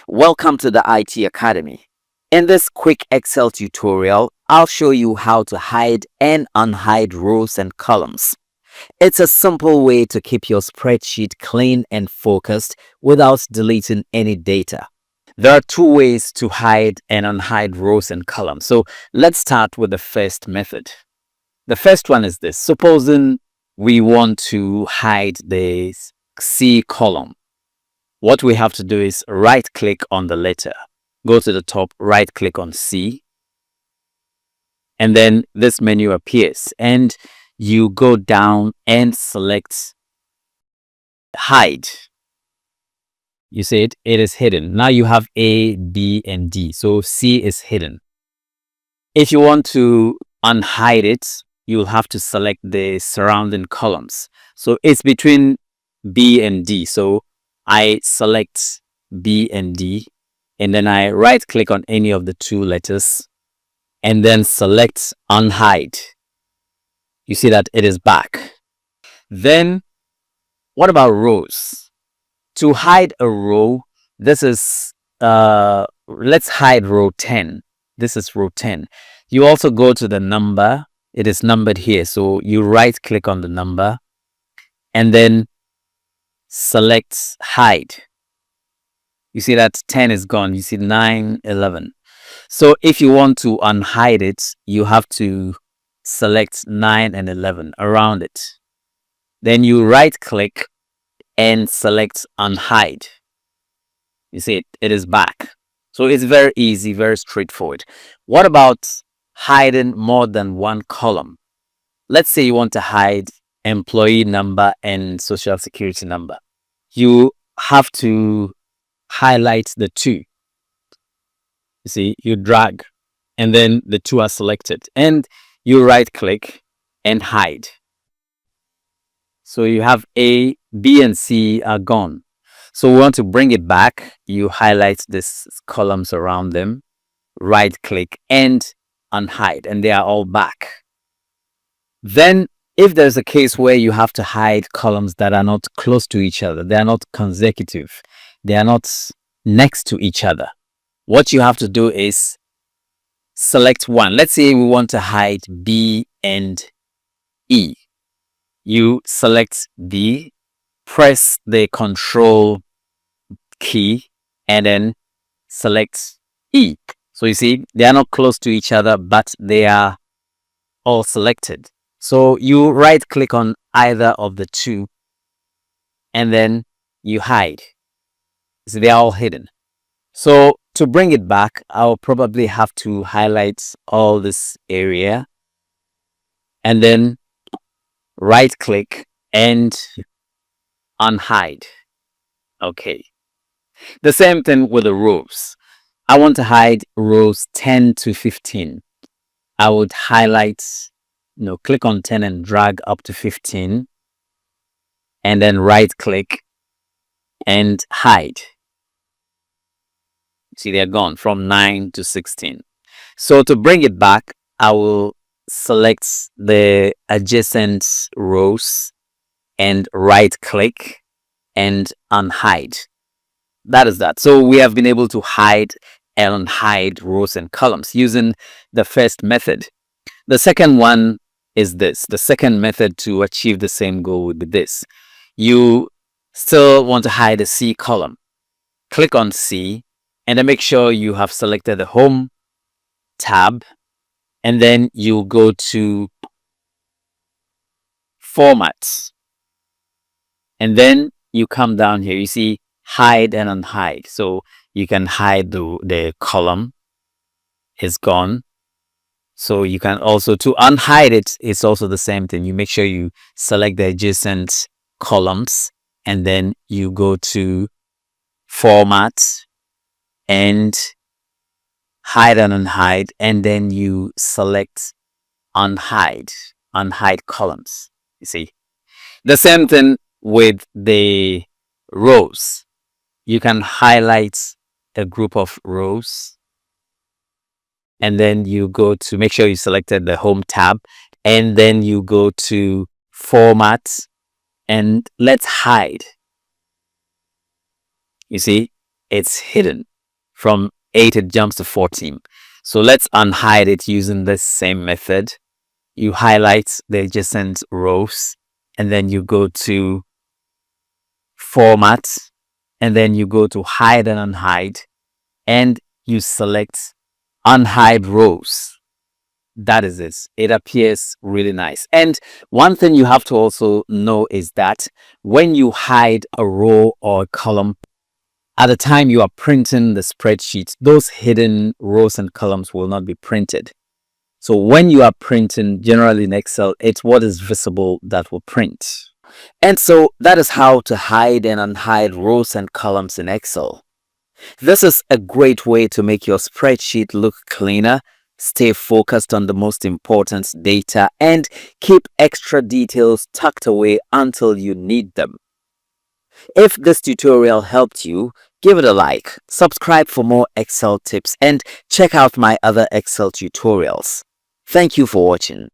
Welcome to the IT Academy. In this quick Excel tutorial, I'll show you how to hide and unhide rows and columns. It's a simple way to keep your spreadsheet clean and focused without deleting any data. There are two ways to hide and unhide rows and columns. So let's start with the first method. The first one is this. Supposing we want to hide the C column. What we have to do is right click on the letter, go to the top, right click on C, and then this menu appears and you go down and select hide. You see it is hidden. Now you have A, B, and D. So C is hidden. If you want to unhide it, you'll have to select the surrounding columns. So it's between B and D. So I select B and D, and then I right click on any of the two letters and then select unhide. You see that it is back. Then what about rows? To hide a row, this is let's hide row 10. This is row 10. You also go to the number. It is numbered here. So you right click on the number and then select hide. You see that 10 is gone. You see 9, 11. So if you want to unhide it, you have to select 9 and 11 around it. Then you right click and select unhide. You see it is back. So it's very easy, very straightforward. What about hiding more than one column? Let's say you want to hide employee number and social security number. You have to highlight the two. You see, you drag and then the two are selected and you right click and hide. So you have A, B, and C are gone. So we want to bring it back. You highlight these columns around them, right click and unhide, and they are all back. Then if there's a case where you have to hide columns that are not close to each other, they are not consecutive, they are not next to each other, what you have to do is select one. Let's say we want to hide B and E. You select B, press the Control key, and then select E. So you see, they are not close to each other, but they are all selected. So you right click on either of the two and then you hide. So they are all hidden. So to bring it back, I'll probably have to highlight all this area and then right click and unhide. Okay. The same thing with the rows. I want to hide rows 10 to 15. I would highlight, click on 10 and drag up to 15 and then right click and hide. See, they're gone from 9 to 16. So to bring it back, I will select the adjacent rows and right click and unhide. That is that. So we have been able to hide and unhide rows and columns using the first method. The second one is this. The second method to achieve the same goal would be this. You still want to hide a C column. Click on C and then make sure you have selected the Home tab, and then you go to Format, and then you come down here. You see hide and unhide. So you can hide the column. It's gone. So you can also, to unhide it, it's also the same thing. You make sure you select the adjacent columns and then you go to Format and hide and unhide, and then you select unhide columns. You see, the same thing with the rows. You can highlight a group of rows and then you go to, make sure you selected the Home tab, and then you go to Format and let's hide. You see, it's hidden. From 8 it jumps to 14. So let's unhide it using this same method. You highlight the adjacent rows and then you go to format and then you go to hide and unhide and you select unhide rows. That is it. It appears really nice. And one thing you have to also know is that when you hide a row or a column, at the time you are printing the spreadsheet, those hidden rows and columns will not be printed. So when you are printing, generally in Excel, it's what is visible that will print. And so that is how to hide and unhide rows and columns in Excel. This is a great way to make your spreadsheet look cleaner, stay focused on the most important data, and keep extra details tucked away until you need them. If this tutorial helped you, give it a like, subscribe for more Excel tips, and check out my other Excel tutorials. Thank you for watching.